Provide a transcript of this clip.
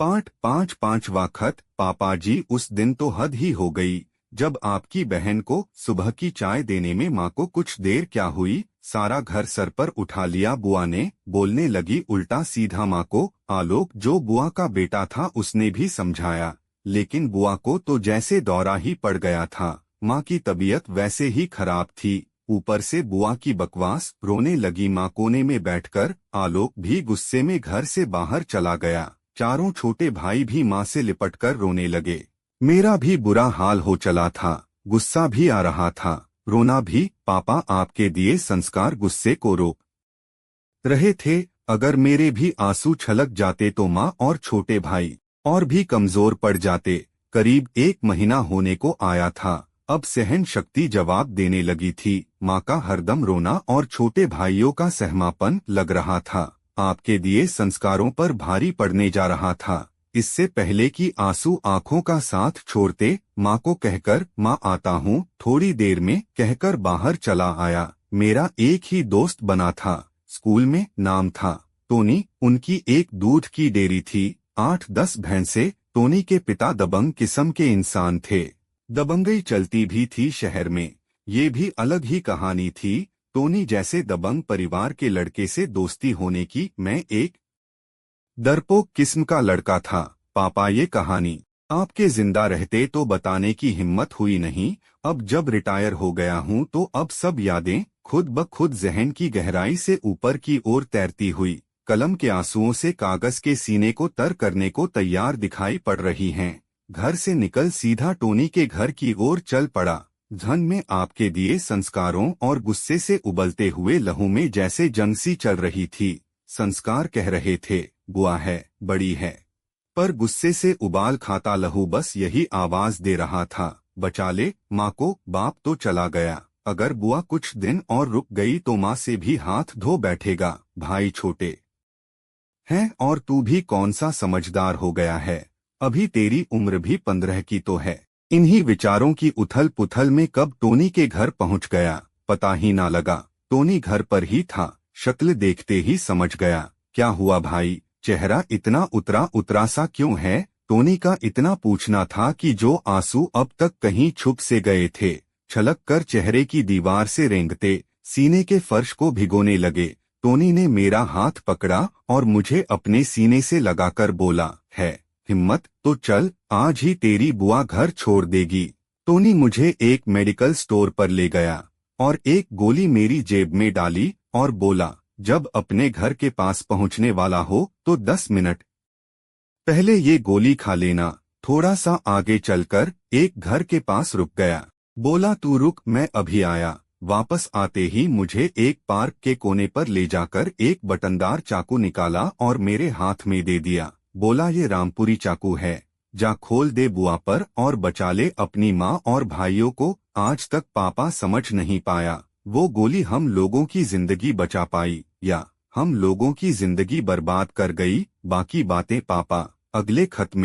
पाठ 5वां खत। पापा जी, उस दिन तो हद ही हो गई जब आपकी बहन को सुबह की चाय देने में माँ को कुछ देर क्या हुई, सारा घर सर पर उठा लिया बुआ ने। बोलने लगी उल्टा सीधा माँ को। आलोक जो बुआ का बेटा था उसने भी समझाया, लेकिन बुआ को तो जैसे दौरा ही पड़ गया था। माँ की तबीयत वैसे ही खराब थी, ऊपर से बुआ की बकवास। रोने लगी माँ कोने में बैठकर। आलोक भी गुस्से में घर से बाहर चला गया। चारों छोटे भाई भी माँ से लिपटकर रोने लगे। मेरा भी बुरा हाल हो चला था, गुस्सा भी आ रहा था, रोना भी। पापा आपके दिए संस्कार गुस्से को रोक रहे थे। अगर मेरे भी आंसू छलक जाते तो माँ और छोटे भाई और भी कमजोर पड़ जाते। करीब 1 महीना होने को आया था, अब सहन शक्ति जवाब देने लगी थी। माँ का हरदम रोना और छोटे भाइयों का सहमापन लग रहा था आपके दिए संस्कारों पर भारी पड़ने जा रहा था। इससे पहले कि आंसू आंखों का साथ छोड़ते, माँ को कहकर माँ आता हूँ थोड़ी देर में कहकर बाहर चला आया। मेरा एक ही दोस्त बना था, स्कूल में नाम था टोनी। उनकी एक दूध की डेयरी थी, 8-10 भैंसे। टोनी के पिता दबंग किस्म के इंसान थे, दबंगई चलती भी थी शहर में। ये भी अलग ही कहानी थी टोनी जैसे दबंग परिवार के लड़के से दोस्ती होने की। मैं एक डरपोक किस्म का लड़का था। पापा ये कहानी आपके जिंदा रहते तो बताने की हिम्मत हुई नहीं, अब जब रिटायर हो गया हूँ तो अब सब यादें खुद ब खुद जहन की गहराई से ऊपर की ओर तैरती हुई कलम के आंसुओं से कागज के सीने को तर करने को तैयार दिखाई पड़ रही हैं। घर से निकल सीधा टोनी के घर की ओर चल पड़ा। धन में आपके दिए संस्कारों और गुस्से से उबलते हुए लहू में जैसे जंग सी चल रही थी। संस्कार कह रहे थे बुआ है, बड़ी है, पर गुस्से से उबाल खाता लहू बस यही आवाज दे रहा था, बचा ले माँ को। बाप तो चला गया, अगर बुआ कुछ दिन और रुक गई तो माँ से भी हाथ धो बैठेगा। भाई छोटे हैं और तू भी कौन सा समझदार हो गया है, अभी तेरी उम्र भी 15 की तो है। इन्हीं विचारों की उथल पुथल में कब टोनी के घर पहुंच गया पता ही ना लगा। टोनी घर पर ही था, शक्ल देखते ही समझ गया। क्या हुआ भाई, चेहरा इतना उतरा उतरा सा क्यों है? टोनी का इतना पूछना था कि जो आंसू अब तक कहीं छुप से गए थे छलक कर चेहरे की दीवार से रेंगते सीने के फर्श को भिगोने लगे। टोनी ने मेरा हाथ पकड़ा और मुझे अपने सीने से लगाकर बोला, है हिम्मत तो चल, आज ही तेरी बुआ घर छोड़ देगी। टोनी मुझे एक मेडिकल स्टोर पर ले गया और एक गोली मेरी जेब में डाली और बोला, जब अपने घर के पास पहुंचने वाला हो तो 10 मिनट पहले ये गोली खा लेना। थोड़ा सा आगे चलकर एक घर के पास रुक गया, बोला तू रुक मैं अभी आया। वापस आते ही मुझे एक पार्क के कोने पर ले जाकर एक बटनदार चाकू निकाला और मेरे हाथ में दे दिया। बोला ये रामपुरी चाकू है, जा खोल दे बुआ पर और बचा ले अपनी माँ और भाइयों को। आज तक पापा समझ नहीं पाया वो गोली हम लोगों की जिंदगी बचा पाई या हम लोगों की जिंदगी बर्बाद कर गई। बाकी बातें पापा अगले खत में